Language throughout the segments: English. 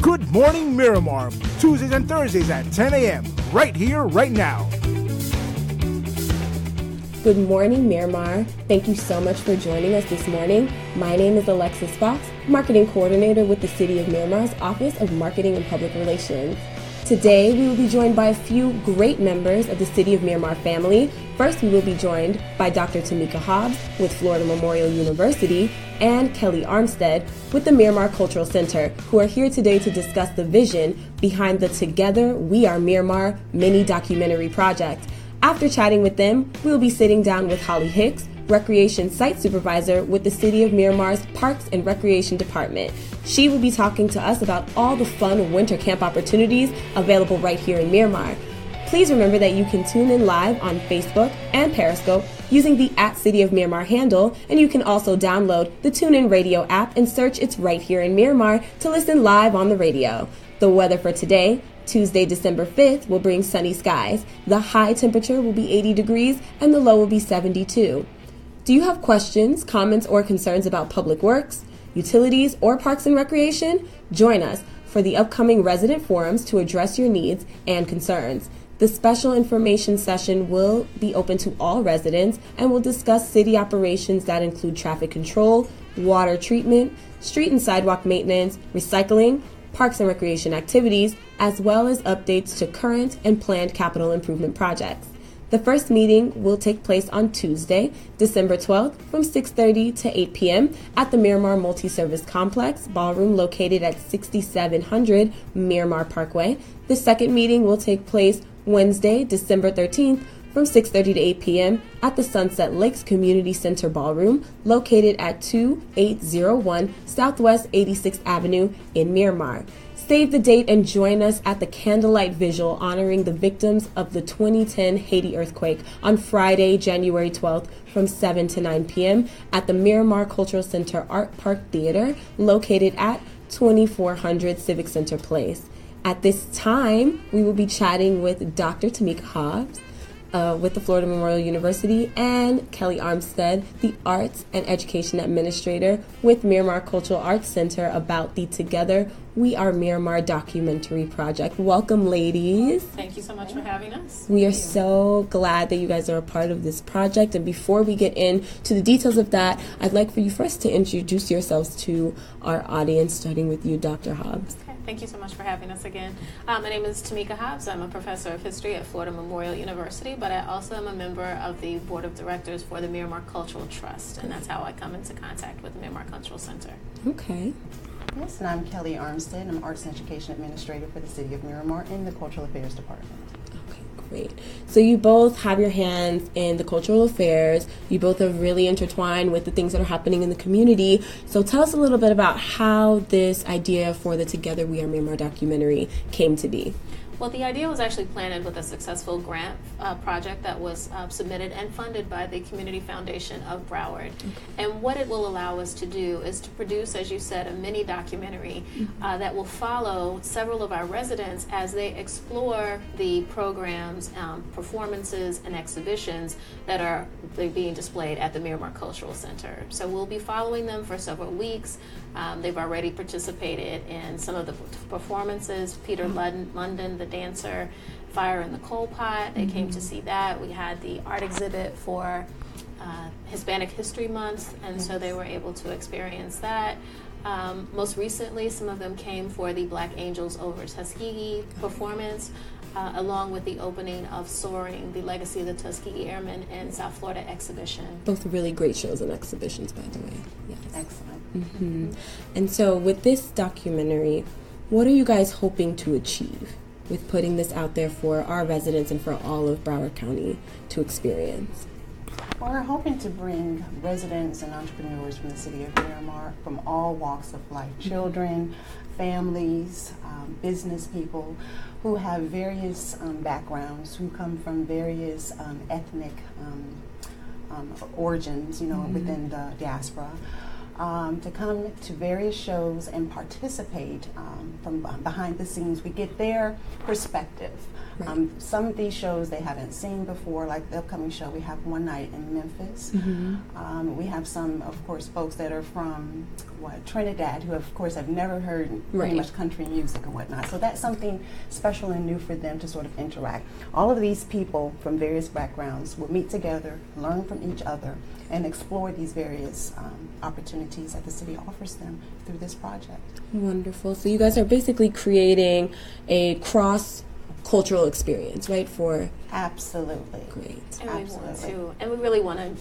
Good Morning Miramar, Tuesdays and Thursdays at 10 a.m., right here, right now. Good morning, Miramar. Thank you so much for joining us this morning. My name is Alexis Fox, Marketing Coordinator with the City of Miramar's Office of Marketing and Public Relations. Today, we will be joined by a few great members of the City of Miramar family. First, we will be joined by Dr. Tamika Hobbs with Florida Memorial University and Kelly Armstead with the Miramar Cultural Center, who are here today to discuss the vision behind the Together We Are Miramar mini documentary project. After chatting with them, we will be sitting down with Holly Hicks, Recreation Site Supervisor with the City of Miramar's Parks and Recreation Department. She will be talking to us about all the fun winter camp opportunities available right here in Miramar. Please remember that you can tune in live on Facebook and Periscope using the @City of Miramar handle, and you can also download the TuneIn Radio app and search It's Right Here in Miramar to listen live on the radio. The weather for today, Tuesday, December 5th, will bring sunny skies. The high temperature will be 80 degrees and the low will be 72. Do you have questions, comments, or concerns about public works, utilities, or parks and recreation? Join us for the upcoming resident forums to address your needs and concerns. The special information session will be open to all residents and will discuss city operations that include traffic control, water treatment, street and sidewalk maintenance, recycling, parks and recreation activities, as well as updates to current and planned capital improvement projects. The first meeting will take place on Tuesday, December 12th from 6:30 to 8 p.m. at the Miramar Multi-Service Complex Ballroom located at 6700 Miramar Parkway. The second meeting will take place Wednesday, December 13th from 6:30 to 8 p.m. at the Sunset Lakes Community Center Ballroom located at 2801 Southwest 86th Avenue in Miramar. Save the date and join us at the candlelight vigil honoring the victims of the 2010 Haiti earthquake on Friday, January 12th from 7 to 9 p.m. at the Miramar Cultural Center Art Park Theater located at 2400 Civic Center Place. At this time, we will be chatting with Dr. Tamika Hobbs with the Florida Memorial University and Kelly Armstead, the Arts and Education Administrator with Miramar Cultural Arts Center about the Together We Are Miramar documentary project. Welcome, ladies. Thank you so much for having us. We are so glad that you guys are a part of this project. And before we get into the details of that, I'd like for you first to introduce yourselves to our audience, starting with you, Dr. Hobbs. Thank you so much for having us again. My name is Tamika Hobbs. I'm a professor of history at Florida Memorial University, but I also am a member of the board of directors for the Miramar Cultural Trust, and that's how I come into contact with the Miramar Cultural Center. Okay. Yes, and I'm Kelly Armstead. I'm Arts and Education Administrator for the City of Miramar in the Cultural Affairs Department. Okay, great. So you both have your hands in the cultural affairs. You both are really intertwined with the things that are happening in the community. So tell us a little bit about how this idea for the Together We Are Miramar documentary came to be. Well, the idea was actually planted with a successful grant project that was submitted and funded by the Community Foundation of Broward. Okay. And what it will allow us to do is to produce, as you said, a mini documentary that will follow several of our residents as they explore the programs, performances, and exhibitions that are being displayed at the Miramar Cultural Center. So we'll be following them for several weeks. They've already participated in some of the performances. Peter London, the dancer, Fire in the Coal Pot, they came to see that. We had the art exhibit for Hispanic History Month, and so they were able to experience that. Most recently, some of them came for the Black Angels Over Tuskegee performance, along with the opening of Soaring, the Legacy of the Tuskegee Airmen in South Florida exhibition. Both really great shows and exhibitions, by the way. Yes. Excellent. Mm-hmm. And so with this documentary, what are you guys hoping to achieve with putting this out there for our residents and for all of Broward County to experience? Well, we're hoping to bring residents and entrepreneurs from the City of Miramar from all walks of life, children, families, business people who have various backgrounds, who come from various ethnic origins, within the diaspora. To come to various shows and participate from behind the scenes. We get their perspective. Right. Some of these shows they haven't seen before, like the upcoming show we have one night in Memphis. We have some, of course, folks that are from Trinidad, who of course have never heard pretty much country music and whatnot. So that's something special and new for them to sort of interact. All of these people from various backgrounds will meet together, learn from each other, and explore these various opportunities that the city offers them through this project. Wonderful. So you guys are basically creating a cross-cultural experience, right? For absolutely. Great. And absolutely. we really want to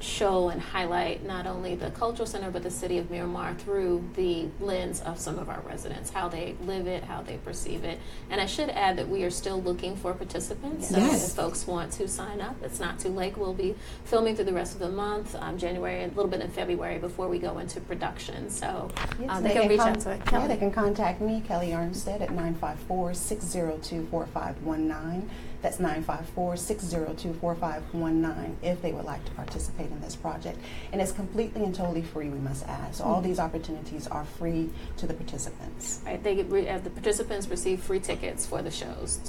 show and highlight not only the cultural center but the city of Miramar through the lens of some of our residents, how they live it, how they perceive it. And I should add that we are still looking for participants. So if folks want to sign up, it's not too late. We'll be filming through the rest of the month, January, a little bit in February before we go into production. So they can reach out to Kelly. Yeah, they can contact me, Kelly Armstead, at 954-602-4519. That's 954-602-4519 if they would like to participate in this project. And it's completely and totally free, we must add. So all these opportunities are free to the participants. Right, the participants receive free tickets for the shows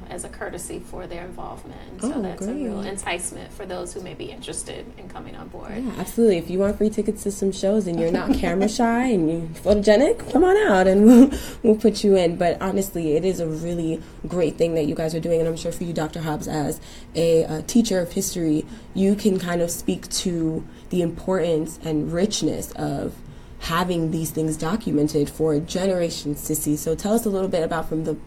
as a courtesy for their involvement. And so that's a real enticement for those who may be interested in coming on board. Yeah, absolutely. If you want free tickets to some shows and you're not camera shy and you're photogenic, come on out and we'll put you in. But honestly, it is a really great thing that you guys are doing, and I'm sure for you, Dr. Hobbs, as a teacher of history, you can kind of speak to the importance and richness of having these things documented for generations to see. So tell us a little bit about from the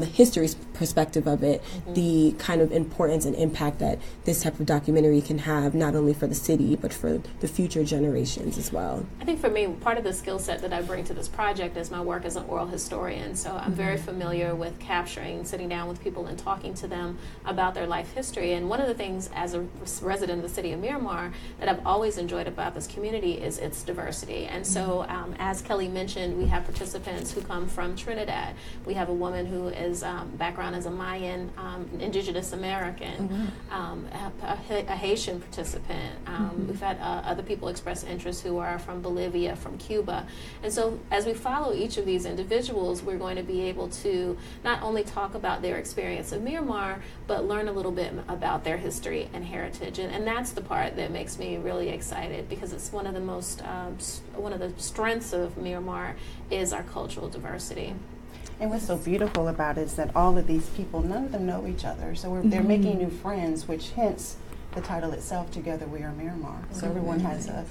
history perspective of it, the kind of importance and impact that this type of documentary can have, not only for the city, but for the future generations as well. I think for me, part of the skill set that I bring to this project is my work as an oral historian. So I'm very familiar with capturing, sitting down with people and talking to them about their life history. And one of the things as a resident of the city of Miramar that I've always enjoyed about this community is its diversity. And so as Kelly mentioned, we have participants who come from Trinidad. We have a woman who is background as a Mayan, indigenous American, a Haitian participant. We've had other people express interest who are from Bolivia, from Cuba. And so as we follow each of these individuals, we're going to be able to not only talk about their experience of Miramar, but learn a little bit about their history and heritage. And that's the part that makes me really excited, because it's one of the most, one of the strengths of Miramar is our cultural diversity. And what's so beautiful about it is that all of these people, none of them know each other. So they're making new friends, which hence the title itself, Together We Are Miramar. So everyone has a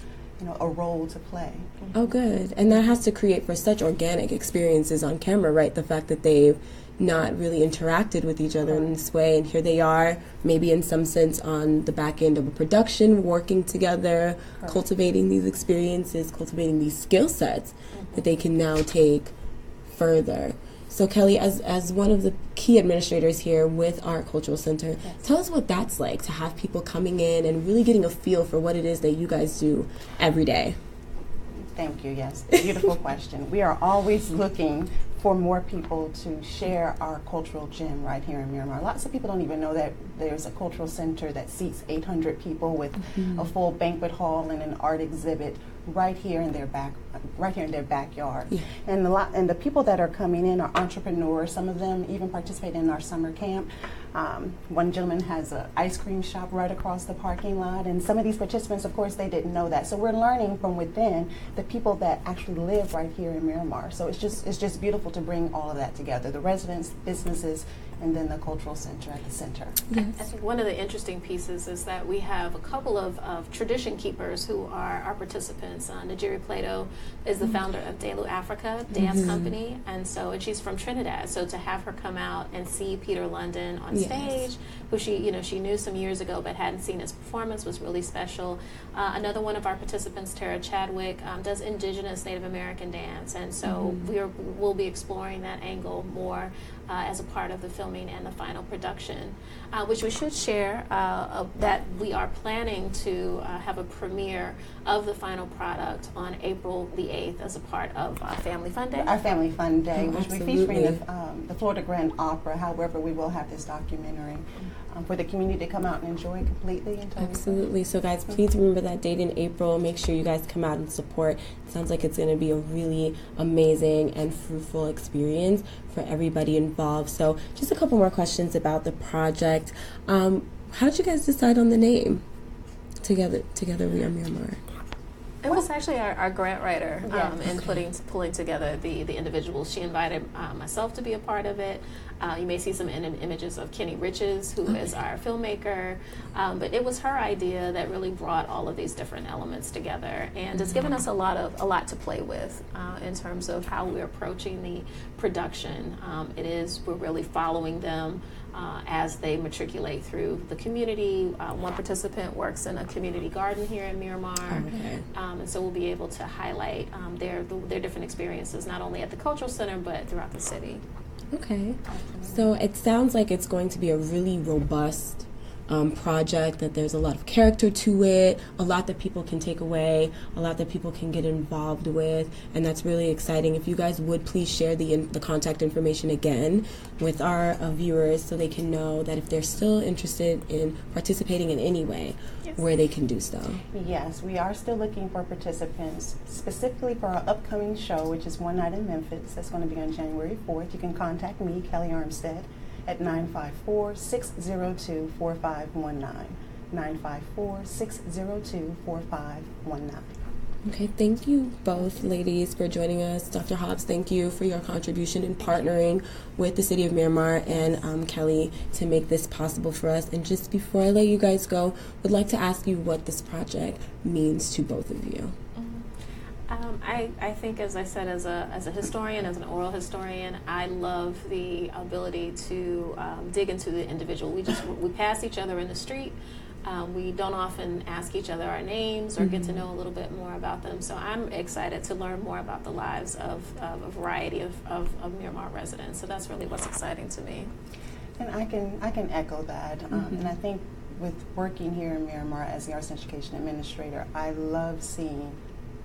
role to play. Oh, good. And that has to create for such organic experiences on camera, right? The fact that they've not really interacted with each other in this way, and here they are, maybe in some sense on the back end of a production, working together, cultivating these experiences, cultivating these skill sets that they can now take further. So Kelly, as one of the key administrators here with our cultural center, tell us what that's like to have people coming in and really getting a feel for what it is that you guys do every day. Thank you. Yes, beautiful question. We are always looking for more people to share our cultural gem right here in Miramar. Lots of people don't even know that there's a cultural center that seats 800 people with a full banquet hall and an art exhibit right here in their backyard. Yeah. And the people that are coming in are entrepreneurs. Some of them even participate in our summer camp. One gentleman has an ice cream shop right across the parking lot, and some of these participants, of course, they didn't know that. So we're learning from within the people that actually live right here in Miramar. So it's just beautiful to bring all of that together, the residents, businesses, and then the cultural center at the center. Yes. I think one of the interesting pieces is that we have a couple of tradition keepers who are our participants. Najiri Plato is the founder of Delu Africa Dance Company, and she's from Trinidad. So to have her come out and see Peter London on stage, who she knew some years ago but hadn't seen his performance, was really special. Another one of our participants, Tara Chadwick, does indigenous Native American dance, and so we'll be exploring that angle more as a part of the filming and the final production, which we should share that we are planning to have a premiere of the final product on April the 8th as a part of Family Fun Day. Our Family Fun Day, which we feature in the Florida Grand Opera. However, we will have this documentary for the community to come out and enjoy completely and totally. Absolutely. So guys, please remember that date in April. Make sure you guys come out and support. It sounds like it's going to be a really amazing and fruitful experience for everybody involved. So just a couple more questions about the project. How did you guys decide on the name? Together We Are Miramar. It was actually our grant writer Yes. in pulling together the individuals. She invited myself to be a part of it. You may see some images of Kenny Riches, who is our filmmaker. But it was her idea that really brought all of these different elements together, and it's given us a lot to play with in terms of how we're approaching the production. We're really following them as they matriculate through the community. One participant works in a community garden here in Miramar, and so we'll be able to highlight their different experiences, not only at the cultural center but throughout the city. Okay, so it sounds like it's going to be a really robust project, that there's a lot of character to it, a lot that people can take away, a lot that people can get involved with, and that's really exciting. If you guys would please share the contact information again with our viewers, so they can know that if they're still interested in participating in any way, where they can do so. Yes, we are still looking for participants, specifically for our upcoming show, which is One Night in Memphis. That's going to be on January 4th. You can contact me, Kelly Armstead, at 954-602-4519. 954-602-4519. Okay, thank you both ladies for joining us. Dr. Hobbs, thank you for your contribution in partnering with the City of Miramar and Kelly to make this possible for us. And just before I let you guys go, would like to ask you what this project means to both of you. I think, as I said, as a historian, as an oral historian, I love the ability to dig into the individual. We pass each other in the street. We don't often ask each other our names or get to know a little bit more about them. So I'm excited to learn more about the lives of a variety of Miramar residents. So that's really what's exciting to me. And I can echo that. And I think with working here in Miramar as the Arts and Education Administrator, I love seeing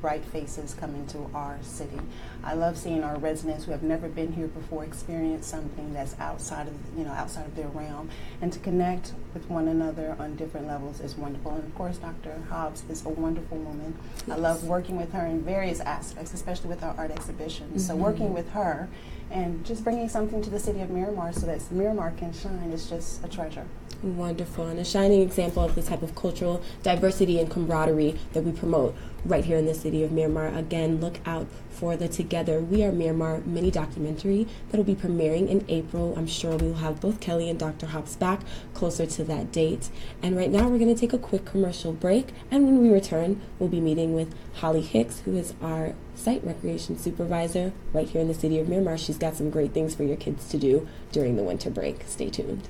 bright faces come into our city. I love seeing our residents who have never been here before experience something that's outside of their realm, and to connect with one another on different levels is wonderful. And of course, Dr. Hobbs is a wonderful woman. Yes. I love working with her in various aspects, especially with our art exhibitions. So working with her and just bringing something to the City of Miramar so that Miramar can shine is just a treasure. Wonderful, and a shining example of the type of cultural diversity and camaraderie that we promote right here in the City of Miramar. Again, look out for the Together We Are Miramar mini documentary that will be premiering in April. I'm sure we will have both Kelly and Dr. Hobbs back closer to that date. And right now we're going to take a quick commercial break, and when we return, we'll be meeting with Holly Hicks, who is our site recreation supervisor right here in the City of Miramar. She's got some great things for your kids to do during the winter break. Stay tuned.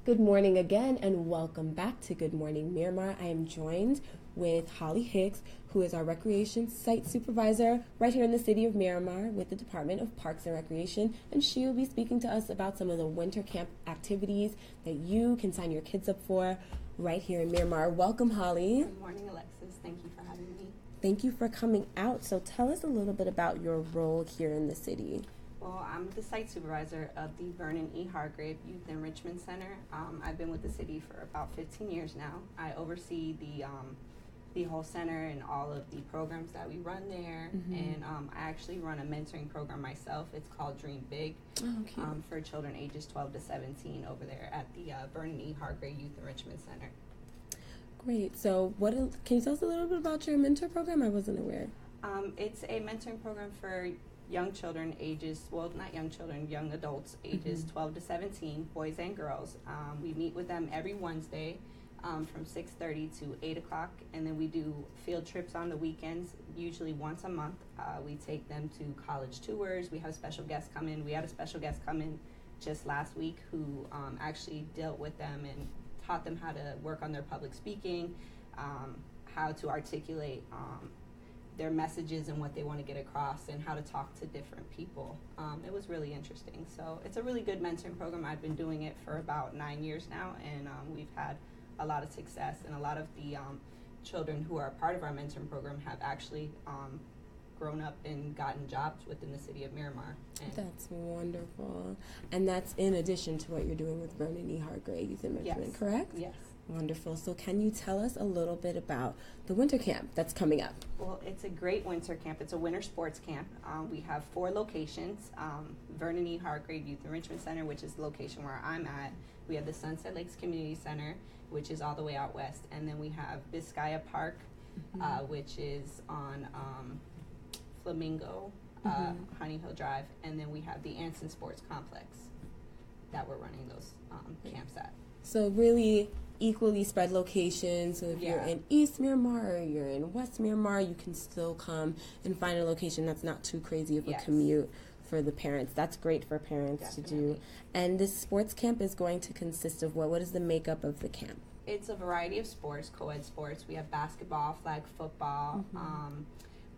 Good morning again, and welcome back to Good Morning Miramar. I am joined with Holly Hicks, who is our Recreation Site Supervisor right here in the City of Miramar with the Department of Parks and Recreation, and she will be speaking to us about some of the winter camp activities that you can sign your kids up for right here in Miramar. Welcome, Holly. Good morning, Alexis. Thank you for having me. Thank you for coming out. So tell us a little bit about your role here in the city. Well, I'm the site supervisor of the Vernon E. Hargrave Youth Enrichment Center. I've been with the city for about 15 years now. I oversee the whole center and all of the programs that we run there. And I actually run a mentoring program myself. It's called Dream Big for children ages 12 to 17 over there at the Vernon E. Hargrave Youth Enrichment Center. Great. So can you tell us a little bit about your mentor program? I wasn't aware. It's a mentoring program for young children ages, well, not young children, young adults ages 12 to 17, boys and girls. We meet with them every Wednesday from 6:30 to 8 o'clock, and then we do field trips on the weekends, usually once a month. We take them to college tours. We have special guests come in. We had a special guest come in just last week who actually dealt with them and taught them how to work on their public speaking, how to articulate their messages and what they want to get across, and how to talk to different people. It was really interesting. So it's a really good mentoring program. I've been doing it for about 9 years now, and we've had a lot of success, and a lot of the children who are a part of our mentoring program have actually grown up and gotten jobs within the city of Miramar. And that's wonderful. And that's in addition to what you're doing with Vernon E. Hargrave Youth Enrichment, correct? Yes. Wonderful. So can you tell us a little bit about the winter camp that's coming up? Well, it's a great winter camp. It's a winter sports camp. We have 4 locations. Vernon E. Hargrave Youth Enrichment Center, which is the location where I'm at. We have the Sunset Lakes Community Center, which is all the way out west. And then we have Vizcaya Park, which is on Flamingo, Honey Hill Drive. And then we have the Anson Sports Complex that we're running those camps at. So really equally spread locations. So if you're in East Miramar or you're in West Miramar, you can still come and find a location that's not too crazy of a commute for the parents. That's great for parents to do. And this sports camp is going to consist of what? What is the makeup of the camp? It's a variety of sports, co-ed sports. We have basketball, flag football.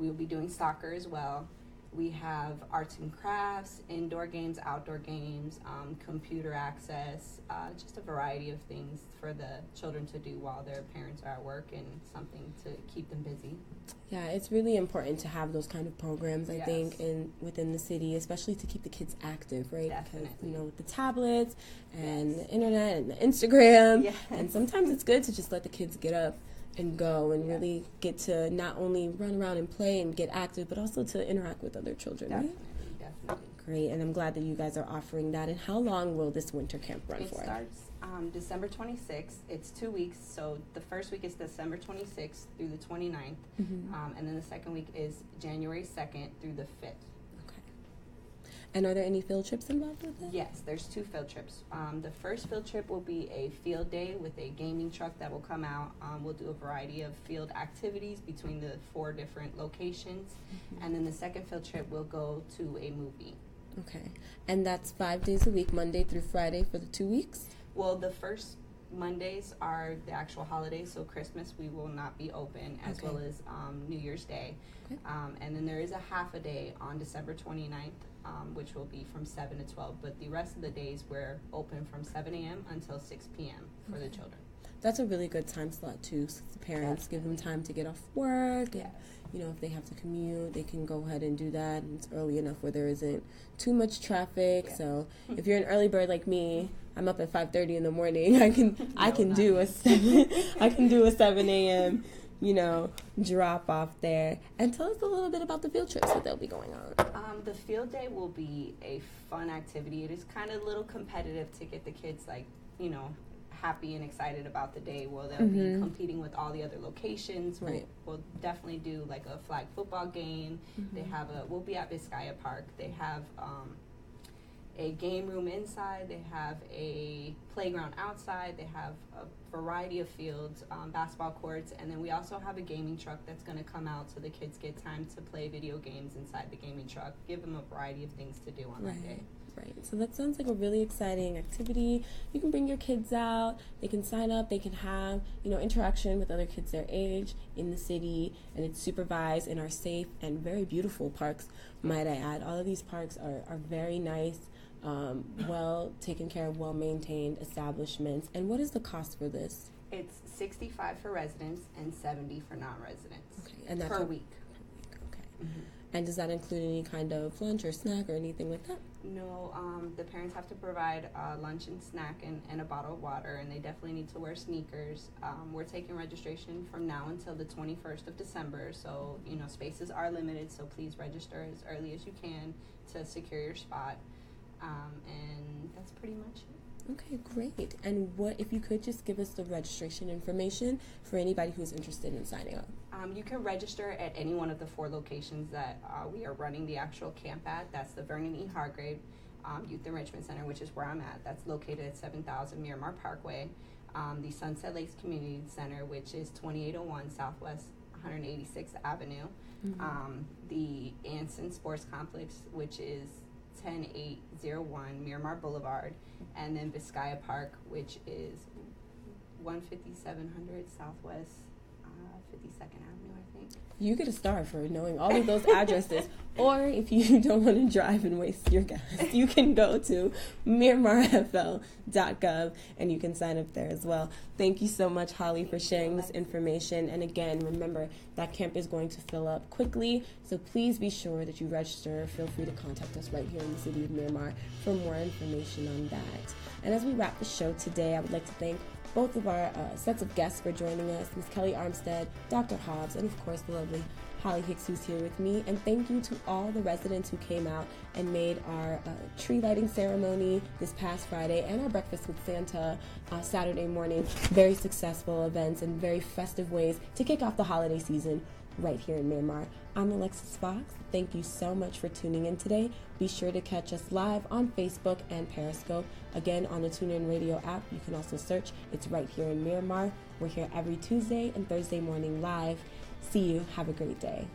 We will be doing soccer as well. We have arts and crafts, indoor games, outdoor games, computer access, just a variety of things for the children to do while their parents are at work, and something to keep them busy. Yeah, it's really important to have those kind of programs, I think, within the city, especially to keep the kids active, right? Definitely. Because, with the tablets and the internet and the Instagram, and sometimes it's good to just let the kids get up and go and really get to not only run around and play and get active, but also to interact with other children, right? Definitely. Great, and I'm glad that you guys are offering that. And how long will this winter camp run for? It starts December 26th. It's 2 weeks, so the first week is December 26th through the 29th, and then the second week is January 2nd through the 5th. And are there any field trips involved with it? Yes, there's 2 field trips. The first field trip will be a field day with a gaming truck that will come out. We'll do a variety of field activities between the 4 different locations. And then the second field trip will go to a movie. Okay. And that's 5 days a week, Monday through Friday for the 2 weeks? Well, the first Mondays are the actual holidays, so Christmas we will not be open, as well as New Year's Day. And then there is a half a day on December 29th. Which will be from 7 to 12, but the rest of the days we're open from 7 a.m. until 6 p.m. for the children. That's a really good time slot too, so the parents give them time to get off work, and if they have to commute, they can go ahead and do that, and it's early enough where there isn't too much traffic. So if you're an early bird like me, I'm up at 5:30 in the morning. I can do a 7 a.m. Drop off there. And tell us a little bit about the field trips that they'll be going on. The field day will be a fun activity. It is kind of a little competitive to get the kids, happy and excited about the day. Well, they'll be competing with all the other locations. Right. We'll definitely do a flag football game. We'll be at Vizcaya Park. They have a game room inside. They have a playground outside. They have a variety of fields, basketball courts, and then we also have a gaming truck that's going to come out so the kids get time to play video games inside the gaming truck. Give them a variety of things to do on that day. Right. So that sounds like a really exciting activity. You can bring your kids out. They can sign up. They can have, interaction with other kids their age in the city, and it's supervised in our safe and very beautiful parks, might I add. All of these parks are very nice, well taken care of, well maintained establishments. And what is the cost for this? It's $65 for residents and $70 for non-residents. Okay, and that's per week. Okay. Mm-hmm. And does that include any kind of lunch or snack or anything like that? No, the parents have to provide lunch and snack and a bottle of water, and they definitely need to wear sneakers. We're taking registration from now until the 21st of December, so spaces are limited, so please register as early as you can to secure your spot, and that's pretty much it. Okay, great. And what if you could just give us the registration information for anybody who's interested in signing up? You can register at any one of the 4 locations that we are running the actual camp at. That's the Vernon E. Hargrave Youth Enrichment Center, which is where I'm at. That's located at 7000 Miramar Parkway. The Sunset Lakes Community Center, which is 2801 Southwest 186th Avenue. Mm-hmm. The Anson Sports Complex, which is 10801 Miramar Boulevard, and then Vizcaya Park, which is 15700 Southwest 52nd Avenue, I think. You get a star for knowing all of those addresses. Or if you don't want to drive and waste your gas, you can go to MiramarFL.gov and you can sign up there as well. Thank you so much, Holly, for sharing this information. And again, remember that camp is going to fill up quickly, so please be sure that you register. Feel free to contact us right here in the City of Miramar for more information on that. And as we wrap the show today, I would like to thank both of our sets of guests for joining us, Ms. Kelly Armstead, Dr. Hobbs, and of course the lovely Holly Hicks, who's here with me. And thank you to all the residents who came out and made our tree lighting ceremony this past Friday and our breakfast with Santa Saturday morning very successful events and very festive ways to kick off the holiday season right here in Miramar. I'm Alexis Fox. Thank you so much for tuning in today. Be sure to catch us live on Facebook and Periscope. Again, on the TuneIn Radio app, you can also search. It's right here in Miramar. We're here every Tuesday and Thursday morning live. See you. Have a great day.